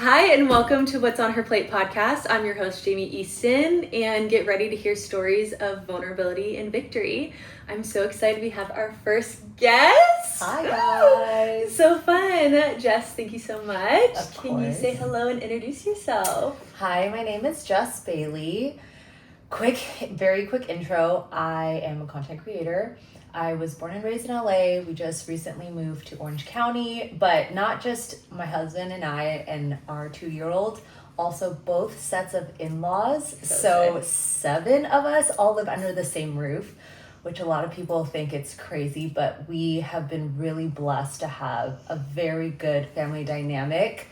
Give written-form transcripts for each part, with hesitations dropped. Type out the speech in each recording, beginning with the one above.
Hi, and welcome to What's on Her Plate podcast. I'm your host, Jamie Easton, and get ready to hear stories of vulnerability and victory. I'm so excited we have our first guest. Hi, guys. So fun. Jess, thank you so much. Of course. Can you say hello and introduce yourself? Hi, my name is Jess Bailey. Very quick intro. I am a content creator. I was born and raised in LA. We just recently moved to Orange County, but not just my husband and I and our 2-year-old, also both sets of in-laws. So 7 of us all live under the same roof, which a lot of people think it's crazy, but we have been really blessed to have a very good family dynamic.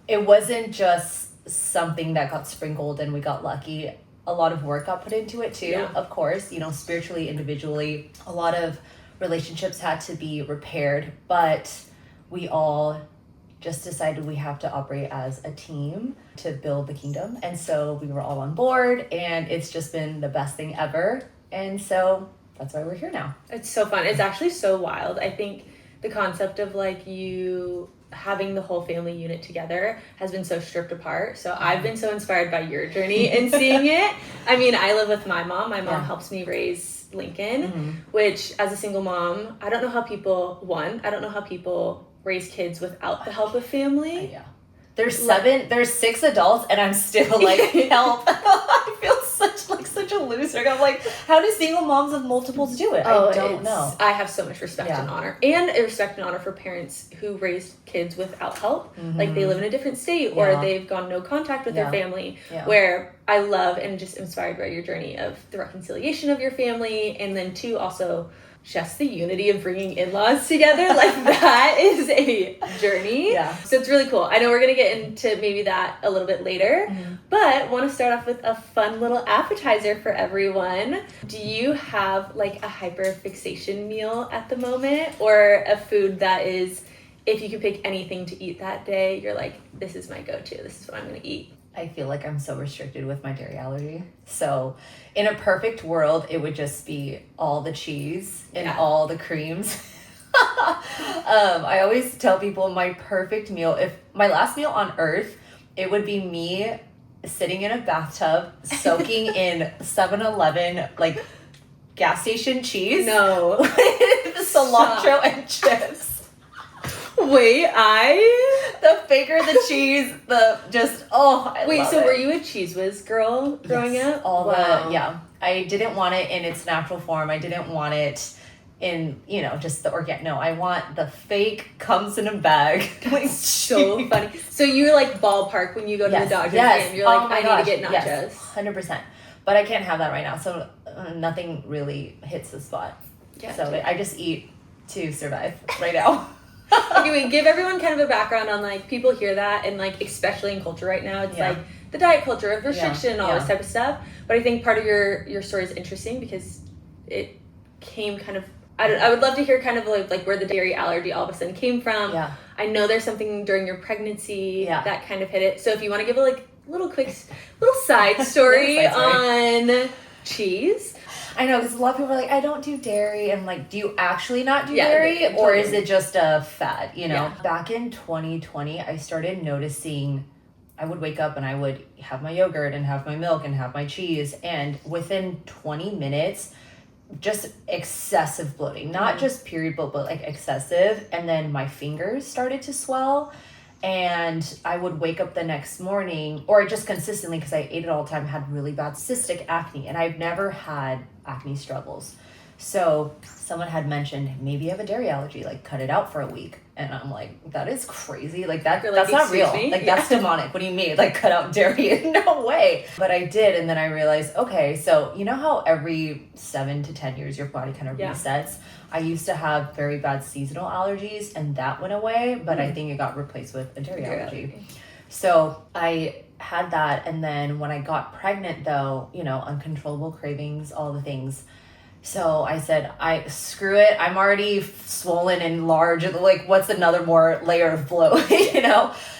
It wasn't just something that got sprinkled and we got lucky. A lot of work got put into it too, of course, spiritually, individually. A lot of relationships had to be repaired, but we all just decided we have to operate as a team to build the kingdom. And so we were all on board, and it's just been the best thing ever. And so that's why we're here now. It's so fun. It's actually so wild. I think the concept of you having the whole family unit together has been so stripped apart. So I've been so inspired by your journey and seeing it. I mean, I live with my mom. My mom helps me raise Lincoln, which as a single mom, I don't know how people raise kids without the help of family. There's 6 adults and I'm still help. I feel such a loser. I'm like, how do single moms of multiples do it? I don't know. I have so much respect and honor. And respect and honor for parents who raised kids without help. Like they live in a different state or they've gone no contact with their family. Where I love and just inspired by your journey of the reconciliation of your family. And then too, also just the unity of bringing in-laws together. That is a journey. So it's really cool. I know we're going to get into maybe that a little bit later, but want to start off with a fun little appetizer for everyone. Do you have a hyperfixation meal at the moment, or a food that is, if you could pick anything to eat that day, you're like, this is my go-to, this is what I'm going to eat? I feel like I'm so restricted with my dairy allergy. So in a perfect world, it would just be all the cheese and all the creams. I always tell people my perfect meal, if my last meal on earth, it would be me sitting in a bathtub, soaking in 7-Eleven, gas station cheese. No. With cilantro and chips. Wait, the faker, the cheese, were you a Cheese Whiz girl growing up? I didn't want it in its natural form. I didn't want it in, just the organic. No, I want the fake, comes in a bag. So funny. So you ballpark when you go to the Dodgers game. You're I need to get nachos. Yes, 100%. But I can't have that right now. So nothing really hits the spot. So I just eat to survive right now. Anyway, give everyone kind of a background on people hear that and especially in culture right now, it's the diet culture of restriction and all this type of stuff. But I think part of your story is interesting because it came kind of, I would love to hear kind of where the dairy allergy all of a sudden came from. I know there's something during your pregnancy that kind of hit it. So if you want to give a little side story on cheese. I know, because a lot of people are like, I don't do dairy. And do you actually not do dairy? Totally. Or is it just a fad, Back in 2020, I started noticing I would wake up and I would have my yogurt and have my milk and have my cheese. And within 20 minutes, just excessive bloating. Not just period bloat, but excessive. And then my fingers started to swell. And I would wake up the next morning, or just consistently, because I ate it all the time, had really bad cystic acne, and I've never had acne struggles. So someone had mentioned, maybe you have a dairy allergy, cut it out for a week. And I'm like, that is crazy. That's not real. That's demonic. What do you mean? Cut out dairy? No way. But I did. And then I realized, okay, so you know how every 7 to 10 years your body kind of resets? I used to have very bad seasonal allergies, and that went away, but I think it got replaced with a dairy allergy. So I had that, and then when I got pregnant, though, uncontrollable cravings, all the things. So I said, screw it. I'm already swollen and large. What's another more layer of bloat,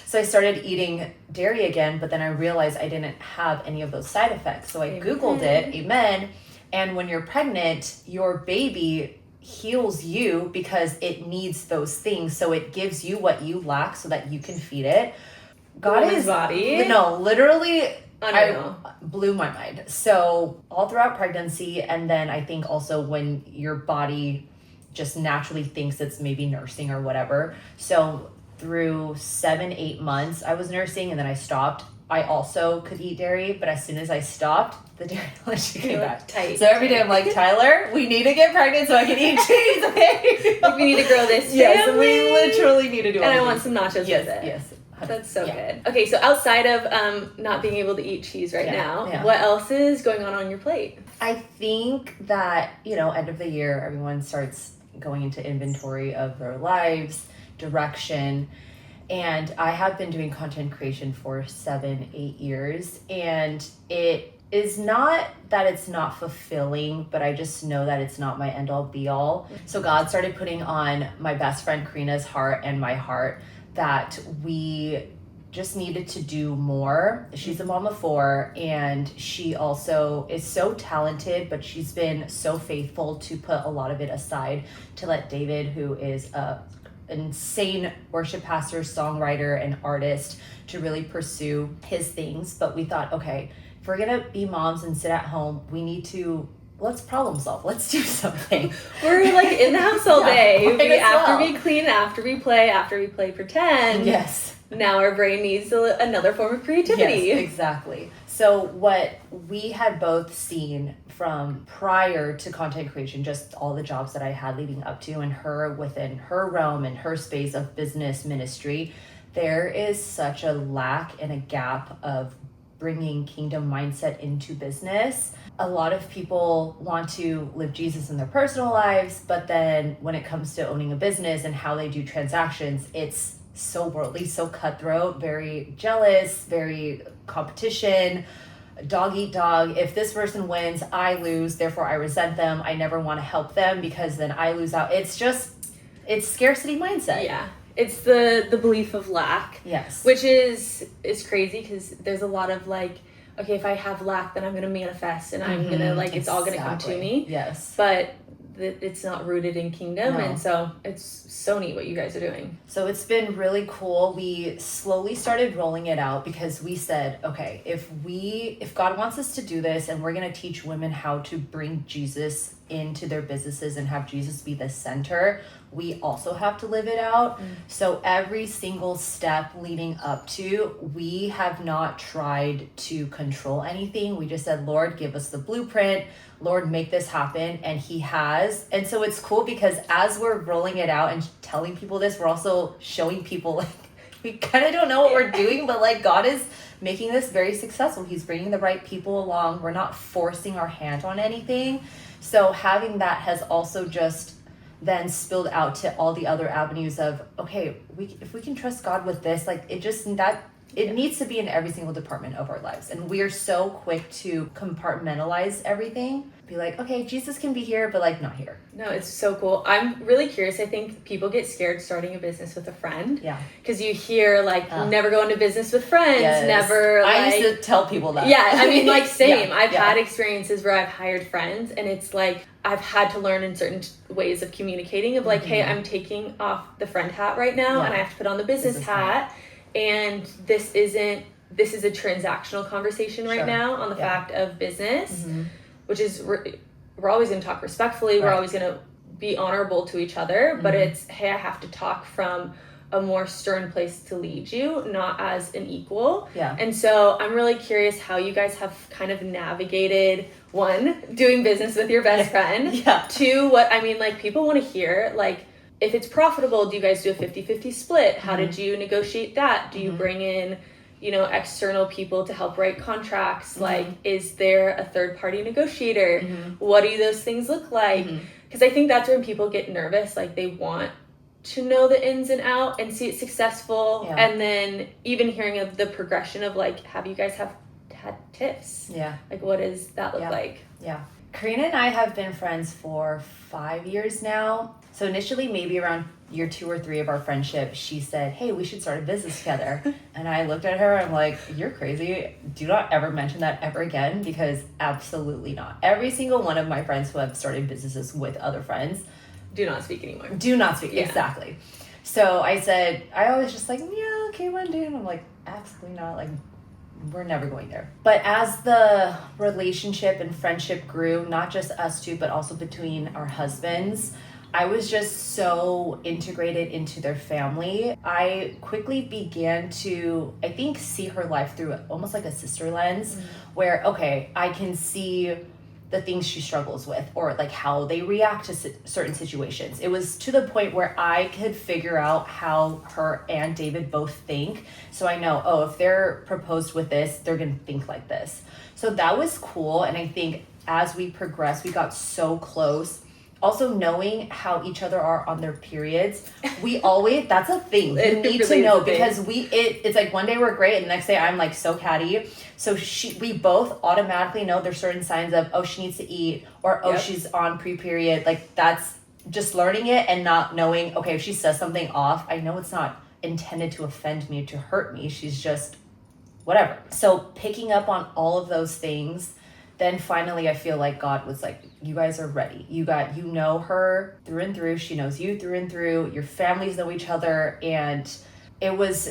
So I started eating dairy again, but then I realized I didn't have any of those side effects. So I Googled it, amen. And when you're pregnant, your baby heals you because it needs those things. So it gives you what you lack so that you can feed it. God is body. No, literally, I blew my mind. So all throughout pregnancy, and then I think also when your body just naturally thinks it's maybe nursing or whatever. So through 7-8 months, I was nursing, and then I stopped. I also could eat dairy, but as soon as I stopped, the dairy allergy came back. Tight. So every day I'm like, Tyler, we need to get pregnant so I can eat cheese, okay? We need to grow this family. Yes, we literally need to do all And I want some nachos with it. Yes. That's so good. Okay, so outside of not being able to eat cheese right now, what else is going on your plate? I think that, end of the year, everyone starts going into inventory of their lives, direction. And I have been doing content creation for 7-8 years. And it is not that it's not fulfilling, but I just know that it's not my end all be all. So God started putting on my best friend Karina's heart and my heart that we just needed to do more. She's a mom of 4, and she also is so talented, but she's been so faithful to put a lot of it aside to let David, who is a insane worship pastor, songwriter, and artist, to really pursue his things. But we thought, okay, if we're gonna be moms and sit at home, we need to let's problem solve. Let's do something. We're like in the house all day. We clean, after we play pretend. Yes. Now our brain needs another form of creativity. Yes, exactly. So what we had both seen from prior to content creation, just all the jobs that I had leading up to, and her within her realm and her space of business ministry, there is such a lack and a gap of bringing kingdom mindset into business. A lot of people want to live Jesus in their personal lives, but then when it comes to owning a business and how they do transactions, it's so worldly, so cutthroat, very jealous, very competition, dog eat dog. If this person wins, I lose, therefore I resent them. I never want to help them because then I lose out. It's scarcity mindset. Yeah. It's the belief of lack. Yes. Which is crazy because there's a lot of like, okay, if I have lack, then I'm going to manifest and I'm going to it's all going to come to me. Yes. But it's not rooted in kingdom. No. And so it's so neat what you guys are doing. So it's been really cool. We slowly started rolling it out because we said, okay, if God wants us to do this and we're going to teach women how to bring Jesus into their businesses and have Jesus be the center, we also have to live it out. So every single step leading up to, we have not tried to control anything. We just said, Lord, give us the blueprint. Lord, make this happen. And he has. And so it's cool because as we're rolling it out and telling people this, we're also showing people like, we kind of don't know what we're doing, but like God is making this very successful. He's bringing the right people along. We're not forcing our hand on anything. So having that has also just then spilled out to all the other avenues of, okay, if we can trust God with this, like it needs to be in every single department of our lives. And we are so quick to compartmentalize everything. Be like, okay, Jesus can be here, but like not here. No, it's so cool. I'm really curious. I think people get scared starting a business with a friend. Yeah. Because you hear like, never go into business with friends, never. I used to tell people that. Yeah, I mean like same. I've had experiences where I've hired friends and it's like, I've had to learn in certain ways of communicating of like, hey, I'm taking off the friend hat right now and I have to put on the business hat. And this is a transactional conversation right now on the fact of business, which is we're always going to talk respectfully. We're always going to be honorable to each other, but it's, hey, I have to talk from a more stern place to lead you, not as an equal. Yeah. And so I'm really curious how you guys have kind of navigated, one, doing business with your best friend. Two, like people want to hear, like, if it's profitable, do you guys do a 50-50 split? How did you negotiate that? Do you bring in, external people to help write contracts? Like, is there a third-party negotiator? What do those things look like? Because I think that's when people get nervous. Like, they want to know the ins and out and see it successful. Yeah. And then even hearing of the progression of, like, have you guys had tips? Yeah. Like, what does that look like? Yeah. Karina and I have been friends for 5 years now. So initially, maybe around year 2 or 3 of our friendship, she said, hey, we should start a business together. And I looked at her, I'm like, you're crazy. Do not ever mention that ever again, because absolutely not. Every single one of my friends who have started businesses with other friends do not speak anymore. Do not speak, exactly. So I said, I always just like, yeah, okay, one day. And I'm like, absolutely not. Like, we're never going there. But as the relationship and friendship grew, not just us two, but also between our husbands, I was just so integrated into their family. I quickly began to, I think, see her life through almost like a sister lens, where, okay, I can see the things she struggles with, or like how they react to certain situations. It was to the point where I could figure out how her and David both think. So I know, oh, if they're proposed with this, they're going to think like this. So that was cool. And I think as we progressed, we got so close. Also knowing how each other are on their periods, we always, that's a thing. You need to know, because it's like one day we're great and the next day I'm like so catty. So we both automatically know there's certain signs of, oh, she needs to eat, or oh, she's on pre-period. Like, that's just learning it and not knowing, okay, if she says something off, I know it's not intended to offend me, to hurt me. She's just whatever. So picking up on all of those things, then finally I feel like God was like, you guys are ready. You know her through and through. She knows you through and through. Your families know each other. And it was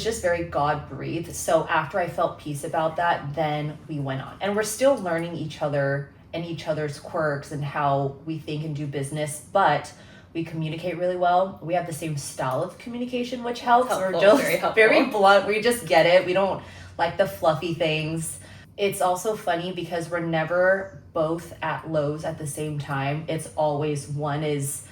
just very God-breathed. So after I felt peace about that, then we went on. And we're still learning each other and each other's quirks and how we think and do business, but we communicate really well. We have the same style of communication, which helps. We're just very blunt. We just get it. We don't like the fluffy things. It's also funny because we're never both at lows at the same time. It's always one is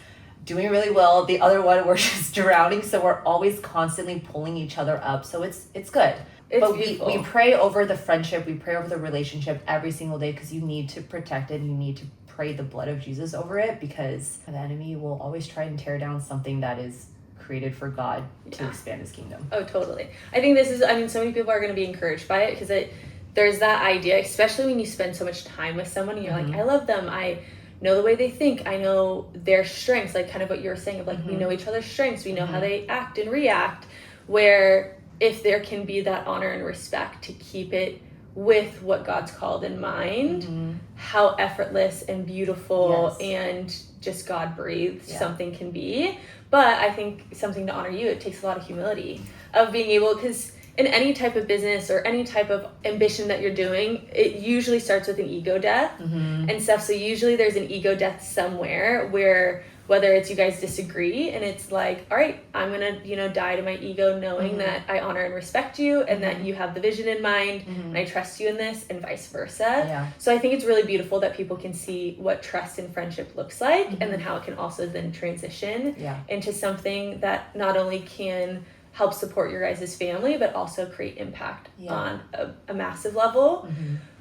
doing really well, the other one we're just drowning. So we're always constantly pulling each other up. So it's good. But we pray over the friendship, we pray over the relationship every single day, because you need to protect it and you need to pray the blood of Jesus over it, because the enemy will always try and tear down something that is created for God to expand his kingdom. Oh, totally. I think so many people are going to be encouraged by it, because there's that idea, especially when you spend so much time with someone and you're like, I love them. I know the way they think. I know their strengths, like kind of what you were saying of like, we know each other's strengths. We know how they act and react, where if there can be that honor and respect to keep it with what God's called in mind, how effortless and beautiful and just God-breathed something can be. But I think something to honor you, it takes a lot of humility of being able, because in any type of business or any type of ambition that you're doing, it usually starts with an ego death and stuff. So usually there's an ego death somewhere, where whether it's you guys disagree and it's like, all right, I'm going to, die to my ego, knowing that I honor and respect you and that you have the vision in mind and I trust you in this, and vice versa. Yeah. So I think it's really beautiful that people can see what trust and friendship looks like and then how it can also then transition into something that not only can help support your guys' family, but also create impact on a massive level.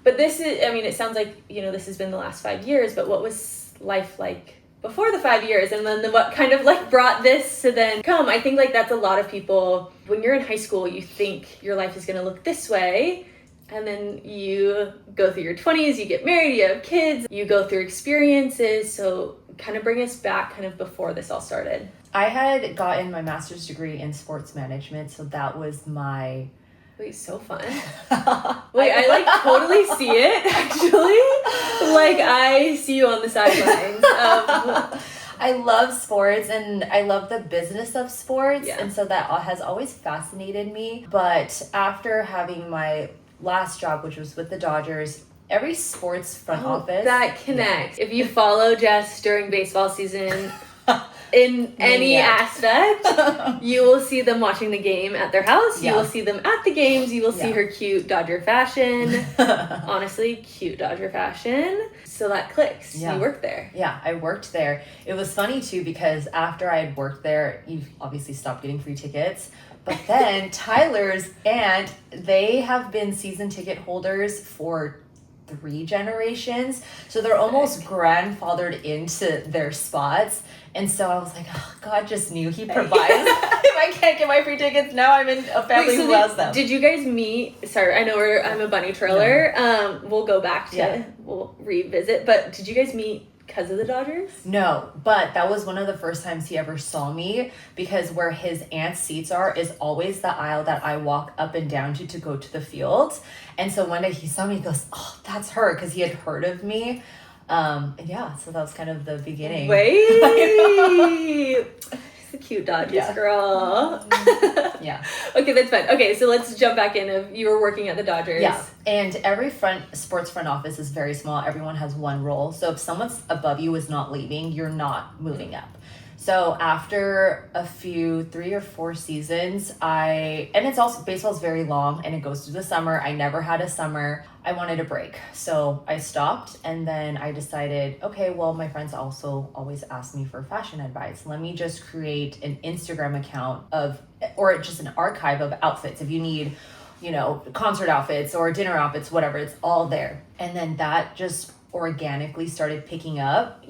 But this is, it sounds like, this has been the last 5 years, but what was life like before the 5 years? And then what kind of like brought this to then come? I think like that's a lot of people, when you're in high school, you think your life is going to look this way. And then you go through your 20s, you get married, you have kids, you go through experiences. So kind of bring us back kind of before this all started. I had gotten my master's degree in sports management, so that was my... Wait, so fun. Wait, I like totally see it, actually. Like, I see you on the sidelines. I love sports and I love the business of sports. And so that has always fascinated me. But after having my last job, which was with the Dodgers, every sports front office... That connects. If you follow Jess during baseball season... in any aspect, you will see them watching the game at their house. You will see them at the games. You will see her cute Dodger fashion. Honestly, cute Dodger fashion. So that clicks. You worked there. Yeah, I worked there. It was funny too, because after I had worked there, you obviously stopped getting free tickets. But then Tyler's aunt, they have been season ticket holders for 3 generations. So they're almost grandfathered into their spots. And so I was like, oh, God just knew he provides. If I can't get my free tickets, now I'm in a family who has them. Did you guys meet? Sorry, I know I'm a bunny trailer. No. We'll go back to, we'll revisit. But did you guys meet because of the Dodgers? No, but that was one of the first times he ever saw me, because where his aunt's seats are is always the aisle that I walk up and down to go to the field. And so one day he saw me, he goes, oh, that's her, because he had heard of me. And so that was kind of the beginning. Wait. the cute Dodgers Yeah. girl. Yeah. Okay, that's fine. Okay, so let's jump back in. Of you were working at the Dodgers. Yeah. And every sports front office is very small. Everyone has one role. So if someone's above you is not leaving, you're not moving up. So after a few 3 or 4 seasons, and it's also, baseball's very long and it goes through the summer. I never had a summer. I wanted a break. So I stopped, and then I decided, okay, well, my friends also always ask me for fashion advice. Let me just create an Instagram account or just an archive of outfits. If you need, concert outfits or dinner outfits, whatever, it's all there. And then that just organically started picking up.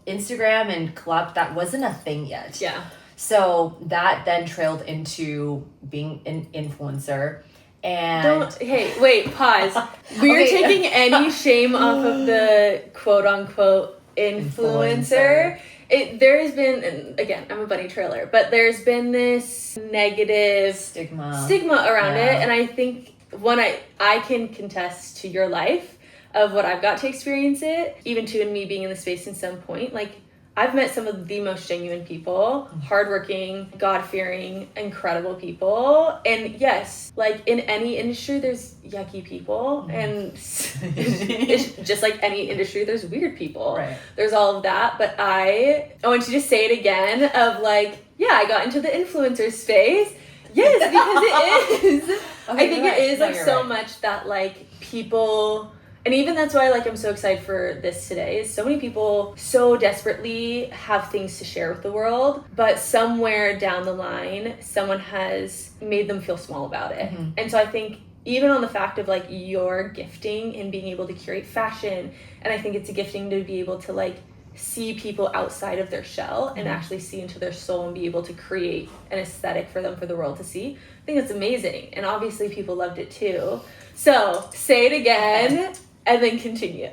Instagram and collab, that wasn't a thing yet. Yeah. So that then trailed into being an influencer. And wait, pause. We are taking any shame off of the quote unquote influencer. There has been, and again, I'm a bunny trailer, but there's been this negative stigma around it. And I think I can contest to your life of what I've got to experience it, even to me being in the space in some point. Like, I've met some of the most genuine people, hardworking, God-fearing, incredible people. And yes, like in any industry, there's yucky people. And it's just like any industry, there's weird people. Right. There's all of that. But I want you to say it again of like, yeah, I got into the influencer space. Yes, because it is. I think it is like so much that like people... And even that's why like I'm so excited for this today is so many people so desperately have things to share with the world, but somewhere down the line, someone has made them feel small about it. Mm-hmm. And so I think even on the fact of like your gifting and being able to curate fashion, and I think it's a gifting to be able to like see people outside of their shell and actually see into their soul and be able to create an aesthetic for them, for the world to see. I think it's amazing. And obviously people loved it too. So say it again. And then continue.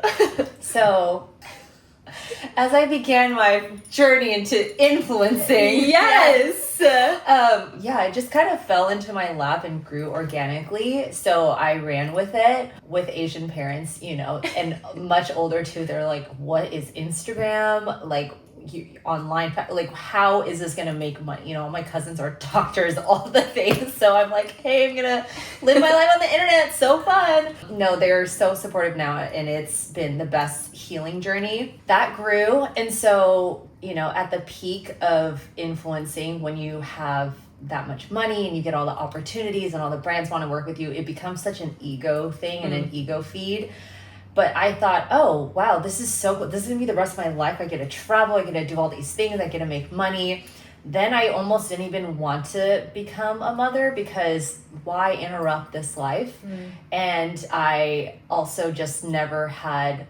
So, as I began my journey into influencing, it just kind of fell into my lap and grew organically. So I ran with it with Asian parents, and much older too. They're like, "What is Instagram? Like, online, like, how is this gonna make money?" My cousins are doctors, all the things. So I'm like, hey, I'm gonna live my life on the internet. So fun. No, they're so supportive now, and it's been the best healing journey that grew. And so, at the peak of influencing, when you have that much money and you get all the opportunities and all the brands want to work with you, it becomes such an ego thing and an ego feed. But I thought, oh, wow, this is so good. This is going to be the rest of my life. I get to travel. I get to do all these things. I get to make money. Then I almost didn't even want to become a mother, because why interrupt this life? And I also just never had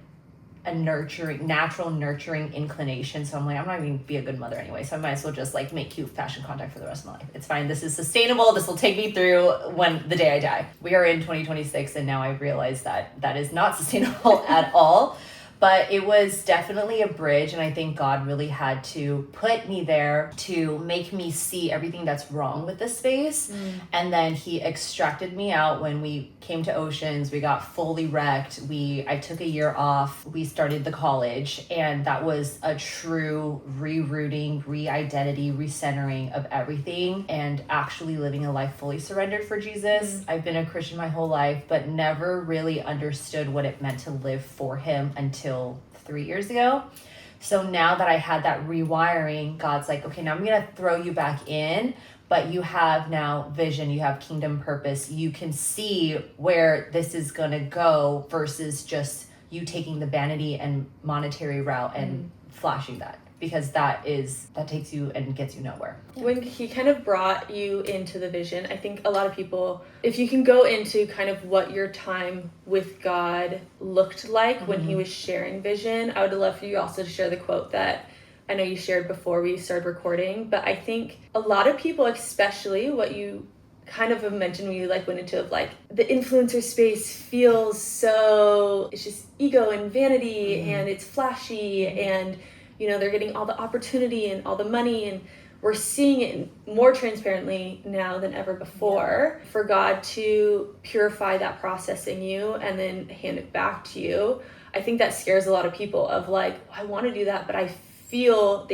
a natural nurturing inclination. So I'm like, I'm not even gonna be a good mother anyway. So I might as well just like make cute fashion content for the rest of my life. It's fine. This is sustainable. This will take me through the day I die. We are in 2026, and now I realize that is not sustainable at all. But it was definitely a bridge, and I think God really had to put me there to make me see everything that's wrong with this space. And then he extracted me out when we came to Oceans. We got fully wrecked. I took a year off. We started the college, and that was a true rerouting, re-identity, recentering of everything, and actually living a life fully surrendered for Jesus. I've been a Christian my whole life, but never really understood what it meant to live for him until 3 years ago. So now that I had that rewiring, God's like, okay, now I'm going to throw you back in, but you have now vision, you have kingdom purpose. You can see where this is going to go versus just you taking the vanity and monetary route and flashing that. Because that takes you and gets you nowhere. When he kind of brought you into the vision, I think a lot of people, if you can go into kind of what your time with God looked like when he was sharing vision, I would love for you also to share the quote that I know you shared before we started recording. But I think a lot of people, especially what you kind of mentioned when you like went into like the influencer space feels so, it's just ego and vanity and it's flashy and they're getting all the opportunity and all the money, and we're seeing it more transparently now than ever before. For God to purify that process in you and then hand it back to you, I think that scares a lot of people of like, I want to do that, but I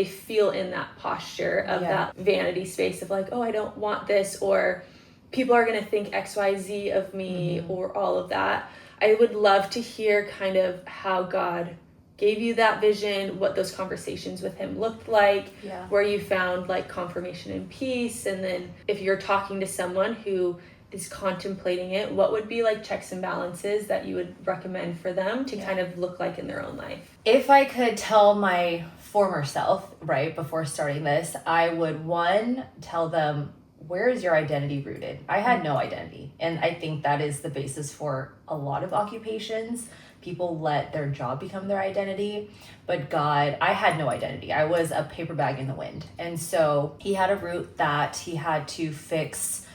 feel in that posture of that vanity space of like, oh, I don't want this, or people are going to think XYZ of me, or all of that. I would love to hear kind of how God gave you that vision, what those conversations with him looked like, where you found like confirmation and peace. And then if you're talking to someone who is contemplating it, what would be like checks and balances that you would recommend for them to kind of look like in their own life? If I could tell my former self, right, before starting this, I would, one, tell them, where is your identity rooted? I had no identity. And I think that is the basis for a lot of occupations. People let their job become their identity. But God, I had no identity. I was a paper bag in the wind. And so he had a root that he had to fix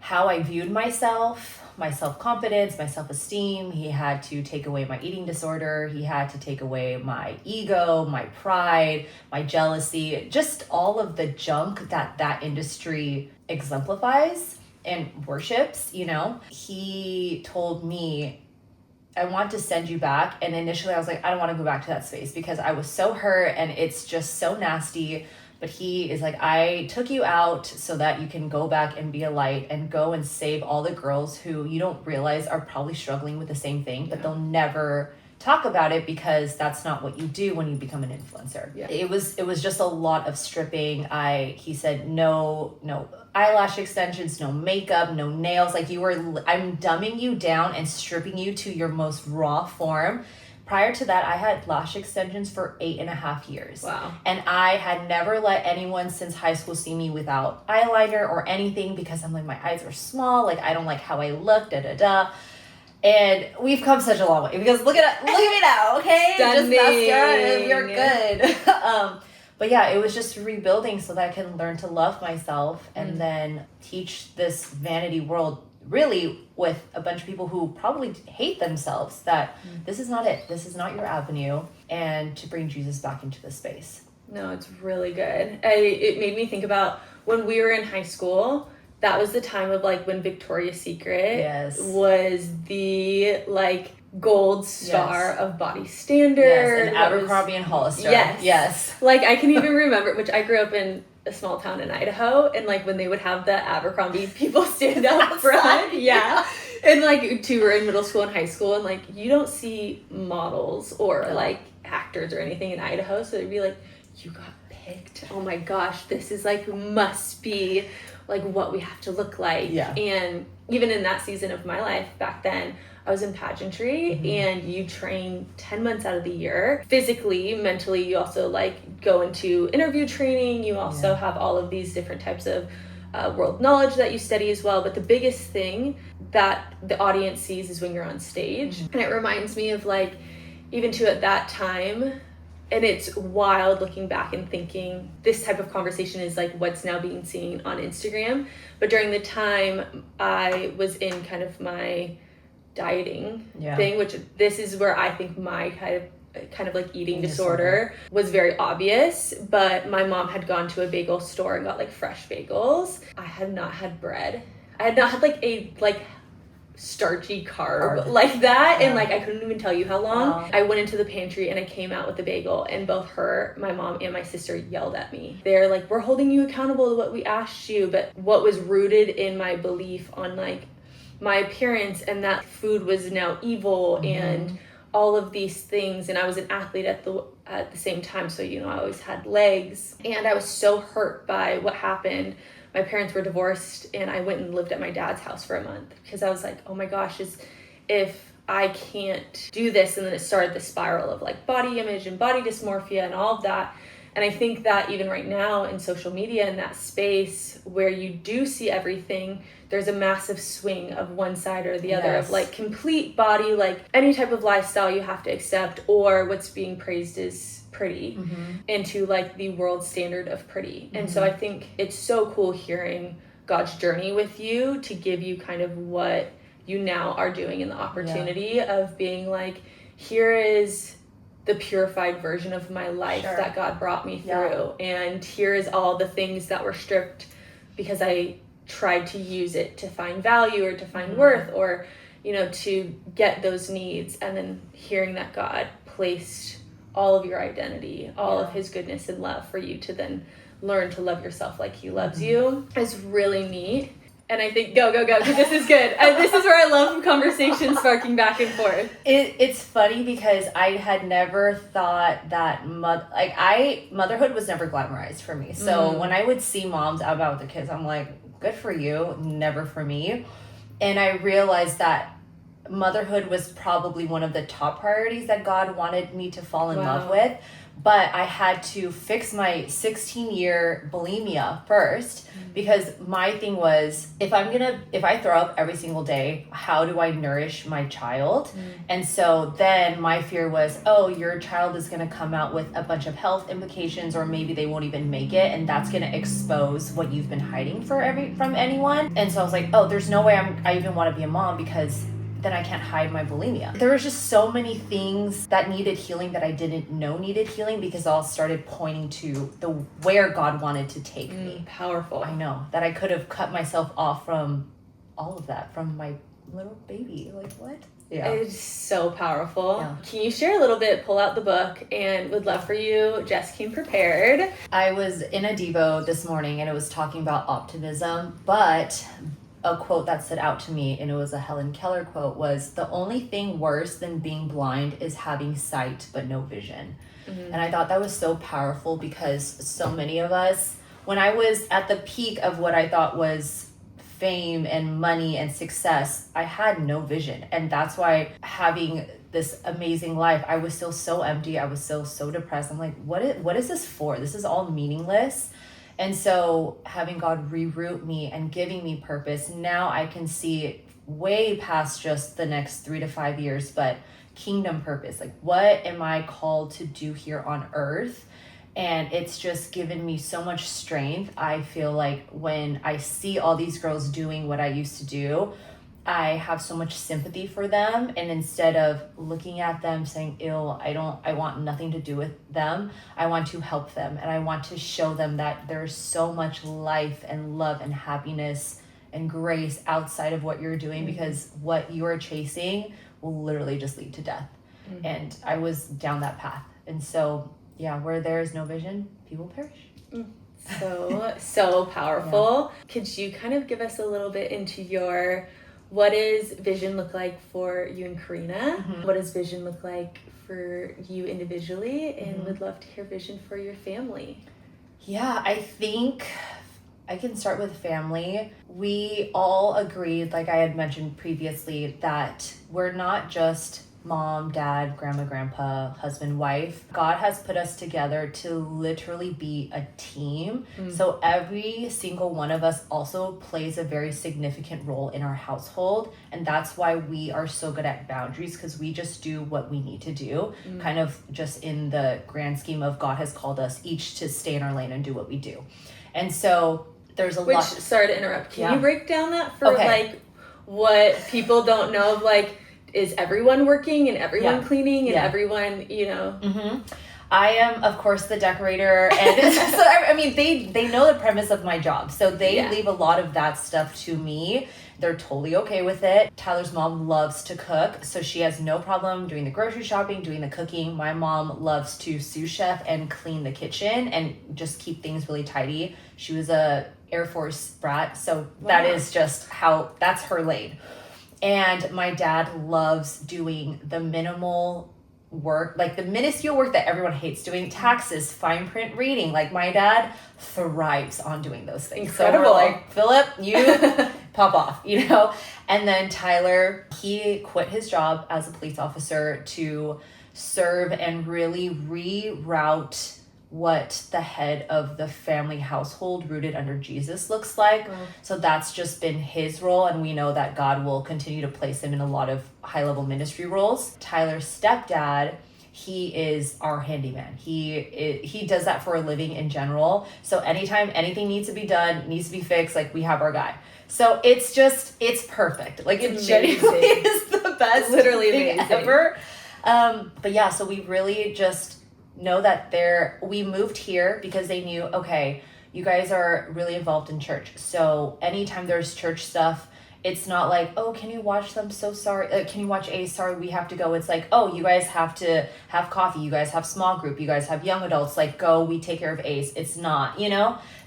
how I viewed myself, my self-confidence, my self-esteem. He had to take away my eating disorder. He had to take away my ego, my pride, my jealousy, just all of the junk that industry exemplifies and worships, you know. He told me, I want to send you back. And initially I was like, I don't want to go back to that space because I was so hurt and it's just so nasty. But he is like, I took you out so that you can go back and be a light and go and save all the girls who you don't realize are probably struggling with the same thing, but they'll never talk about it because that's not what you do when you become an influencer. Yeah. It was just a lot of stripping. He said, no eyelash extensions, no makeup, no nails. Like I'm dumbing you down and stripping you to your most raw form. Prior to that, I had lash extensions for 8.5 years. Wow. And I had never let anyone since high school see me without eyeliner or anything because I'm like, my eyes are small. Like, I don't like how I look, And we've come such a long way because look at me now, okay? Stunning. Just mascara, you're good. But yeah, it was just rebuilding so that I can learn to love myself and then teach this vanity world really with a bunch of people who probably hate themselves that this is not it. This is not your avenue. And to bring Jesus back into the space. No, it's really good. It made me think about when we were in high school. That was the time of like when Victoria's Secret was the like gold star of body standard. Yes, and Abercrombie and Hollister. Yes. Like I can even remember, which I grew up in a small town in Idaho, and like when they would have the Abercrombie people stand out front. Yeah. And like we were in middle school and high school, and like you don't see models or like actors or anything in Idaho, so they'd be like, you got picked. Oh my gosh, this is like must be like what we have to look like. Yeah. And even in that season of my life back then, I was in pageantry and you train 10 months out of the year. Physically, mentally, you also like go into interview training. You also have all of these different types of world knowledge that you study as well. But the biggest thing that the audience sees is when you're on stage. And it reminds me of like, even to at that time, and it's wild looking back and thinking this type of conversation is like what's now being seen on Instagram. But during the time I was in kind of my dieting thing, which this is where I think my kind of like eating disorder was very obvious. But my mom had gone to a bagel store and got like fresh bagels. I had not had bread. I had not had like a starchy carb like that, and like I couldn't even tell you how long. Wow. I went into the pantry and I came out with a bagel, and both my mom and my sister yelled at me. They're like, we're holding you accountable to what we asked you. But what was rooted in my belief on like my appearance and that food was now evil and all of these things, and I was an athlete at the same time, so you know I always had legs, and I was so hurt by what happened. My parents were divorced, and I went and lived at my dad's house for a month because I was like, oh my gosh, if I can't do this. And then it started the spiral of like body image and body dysmorphia and all of that. And I think that even right now in social media, in that space where you do see everything, there's a massive swing of one side or the other of like complete body, like any type of lifestyle you have to accept, or what's being praised is pretty into like the world standard of pretty. And so I think it's so cool hearing God's journey with you to give you kind of what you now are doing in the opportunity of being like, here is the purified version of my life that God brought me through. And here is all the things that were stripped because I tried to use it to find value or to find worth or, you know, to get those needs. And then hearing that God placed all of your identity, all of his goodness and love for you to then learn to love yourself like he loves you is really neat. And I think go, because this is good. This is where I love conversations sparking back and forth. It's funny because I had never thought that motherhood was never glamorized for me. So when I would see moms out about with the kids, I'm like, good for you, never for me. And I realized that motherhood was probably one of the top priorities that God wanted me to fall in love with. But I had to fix my 16-year bulimia first, because my thing was, if I throw up every single day, how do I nourish my child? And so then my fear was, oh, your child is going to come out with a bunch of health implications, or maybe they won't even make it, and that's going to expose what you've been hiding from anyone. And so I was like, oh, there's no way I even want to be a mom, because then I can't hide my bulimia. There was just so many things that needed healing that I didn't know needed healing, because all started pointing to where God wanted to take me. Powerful. I know that I could have cut myself off from all of that, from my little baby. Like, what? Yeah. It's so powerful. Yeah. Can you share a little bit, pull out the book, and would love for you, Jess came prepared. I was in a Devo this morning and it was talking about optimism, but a quote that stood out to me, and it was a Helen Keller quote, was, the only thing worse than being blind is having sight but no vision. And I thought that was so powerful, because so many of us, when I was at the peak of what I thought was fame and money and success, I had no vision. And that's why, having this amazing life, I was still so empty. I was still so depressed. I'm like, what is this for? This is all meaningless. And so having God reroute me and giving me purpose, now I can see way past just the next 3 to 5 years, but kingdom purpose. Like, what am I called to do here on earth? And it's just given me so much strength. I feel like when I see all these girls doing what I used to do, I have so much sympathy for them, and instead of looking at them saying, ew, I want nothing to do with them, I want to help them, and I want to show them that there's so much life and love and happiness and grace outside of what you're doing, because what you are chasing will literally just lead to death. And I was down that path. And so, yeah, where there is no vision, people perish. So powerful. Yeah. Could you kind of give us a little bit into what does vision look like for you and Karina? What does vision look like for you individually? And would love to hear vision for your family. Yeah, I think I can start with family. We all agreed, like I had mentioned previously, that we're not just mom, dad, grandma, grandpa, husband, wife. God has put us together to literally be a team. So every single one of us also plays a very significant role in our household. And that's why we are so good at boundaries, because we just do what we need to do, kind of just in the grand scheme of God has called us each to stay in our lane and do what we do. And so there's a lot. Sorry to interrupt. Can you break down that for like what people don't know of, like, is everyone working and everyone cleaning and everyone, you know? I am, of course, the decorator, and so I mean, they know the premise of my job, so they leave a lot of that stuff to me. They're totally okay with it. Tyler's mom loves to cook, so she has no problem doing the grocery shopping, doing the cooking. My mom loves to sous chef and clean the kitchen and just keep things really tidy. She was a Air Force brat, so that is just that's her lane. And my dad loves doing the minimal work, like the minuscule work that everyone hates doing, taxes, fine print reading. Like, my dad thrives on doing those things. Incredible. So we're like, Philip, you pop off, you know? And then Tyler, he quit his job as a police officer to serve and really reroute what the head of the family household rooted under Jesus looks like. So that's just been his role, and we know that God will continue to place him in a lot of high-level ministry roles. Tyler's stepdad, he is our handyman. He does that for a living in general. So anytime anything needs to be done, needs to be fixed, like, we have our guy. So it's perfect. Like, it genuinely is the best literally thing amazing. ever. But yeah, so we really just know that we moved here because they knew, okay, you guys are really involved in church. So anytime there's church stuff, It's not like, oh, can you watch them? So sorry. Can you watch A? Sorry, we have to go. It's like, oh, you guys have to have coffee. You guys have small group. You guys have young adults. Like, go, we take care of Ace. It's not,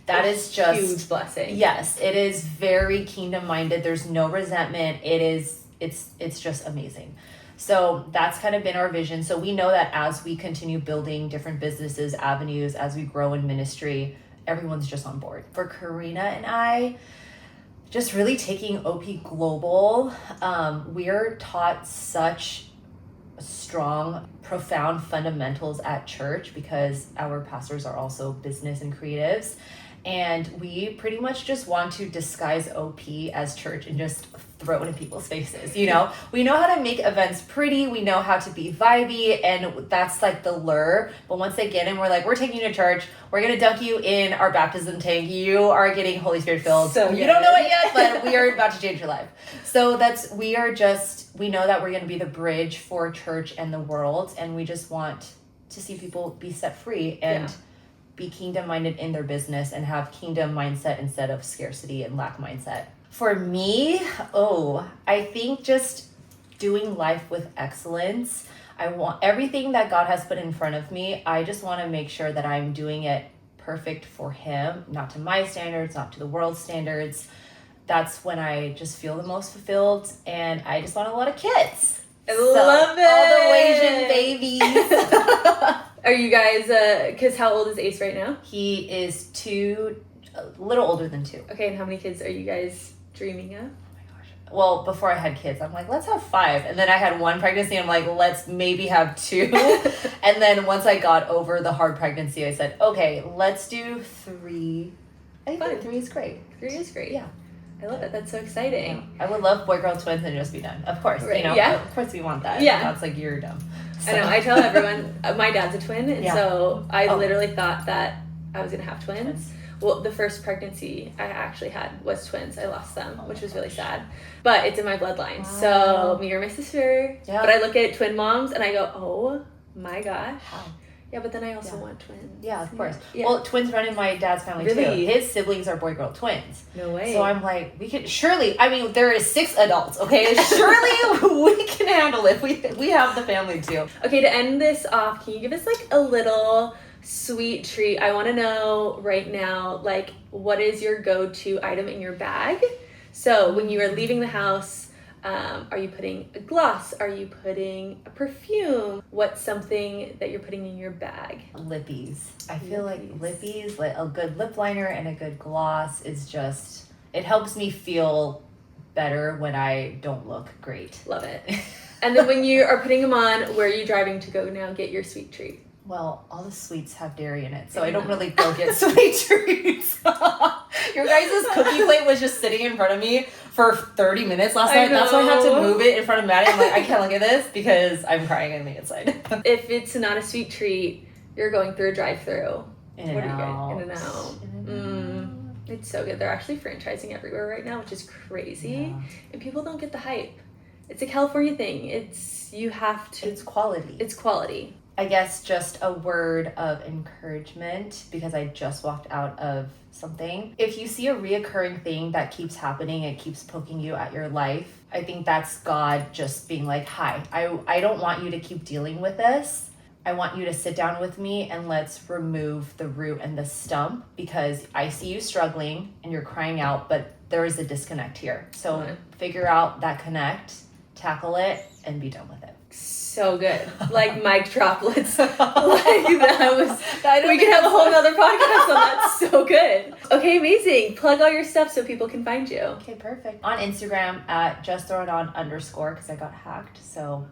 that is just huge blessing. Yes, it is very kingdom minded. There's no resentment. It's just amazing. So that's kind of been our vision. So we know that as we continue building different businesses, avenues, as we grow in ministry, everyone's just on board. For Karina and I, just really taking OP global, we're taught such strong, profound fundamentals at church because our pastors are also business and creatives. And we pretty much just want to disguise OP as church and just throw it in people's faces. We know how to make events pretty. We know how to be vibey, and that's like the lure. But once they get in, we're like, we're taking you to church. We're going to dunk you in our baptism tank. You are getting Holy Spirit filled. So you don't know it yet, but we are about to change your life. So we know that we're going to be the bridge for church and the world. And we just want to see people be set free and be kingdom minded in their business and have kingdom mindset instead of scarcity and lack mindset. For me, I think just doing life with excellence. I want everything that God has put in front of me. I just want to make sure that I'm doing it perfect for Him, not to my standards, not to the world's standards. That's when I just feel the most fulfilled, and I just want a lot of kids. I love it. All the Asian babies. Are you guys, because how old is Ace right now? He is 2, a little older than 2. Okay, and how many kids are you guys dreaming of? Oh my gosh. Well, before I had kids, I'm like, let's have 5. And then I had 1 pregnancy, and I'm like, let's maybe have 2. And then once I got over the hard pregnancy, I said, okay, let's do 3. I think 3 is great. 3 is great. Yeah. I love it. That's so exciting. Yeah. I would love boy-girl twins and just be done. Of course. Right. Of course we want that. Yeah. That's like, you're dumb. So. I know. I tell everyone, my dad's a twin, and so I literally thought that I was going to have twins. Well, the first pregnancy I actually had was twins. I lost them, which was really sad. But it's in my bloodline. Wow. So me or my sister. Yeah. But I look at twin moms and I go, oh my gosh. How? Yeah, but then I also want twins. Yeah, of course. Yeah. Well, twins run in my dad's family too. His siblings are boy-girl twins. No way. So I'm like, there is 6 adults, okay? Surely we can handle it. We have the family too. Okay, to end this off, can you give us like a little sweet treat? I want to know right now, like, what is your go-to item in your bag? So when you are leaving the house, are you putting a gloss? Are you putting a perfume? What's something that you're putting in your bag? Lippies. I feel like lippies, like a good lip liner and a good gloss is just, it helps me feel better when I don't look great. Love it. And then when you are putting them on, where are you driving to go now get your sweet treat? Well, all the sweets have dairy in it, so I don't really go get sweet treats. Your guys' cookie plate was just sitting in front of me for 30 minutes last night. That's why I had to move it in front of Maddie. I'm like, I can't look at this because I'm crying on the inside. If it's not a sweet treat, you're going through a drive-thru. In and out. In and out. It's so good. They're actually franchising everywhere right now, which is crazy. Yeah. And people don't get the hype. It's a California thing. You have to. It's quality. It's quality. I guess just a word of encouragement because I just walked out of something. If you see a reoccurring thing that keeps happening, it keeps poking you at your life, I think that's God just being like, hi, I don't want you to keep dealing with this. I want you to sit down with me and let's remove the root and the stump because I see you struggling and you're crying out, but there is a disconnect here. So figure out that connect, tackle it, and be done with it. So good. Like mic droplets. Like that was, we could have a whole nother podcast on that. So good. Okay, amazing. Plug all your stuff so people can find you. Okay, perfect. On Instagram at @justthrowiton_ because I got hacked. So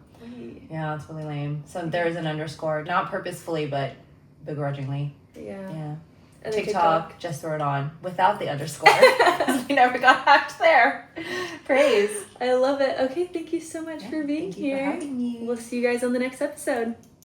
yeah, it's really lame. So there's an underscore, not purposefully, but begrudgingly. Yeah. And TikTok, just throw it on without the underscore. We never got hacked there. Praise. I love it. Okay, thank you so much for being here. Thank you for having me. We'll see you guys on the next episode.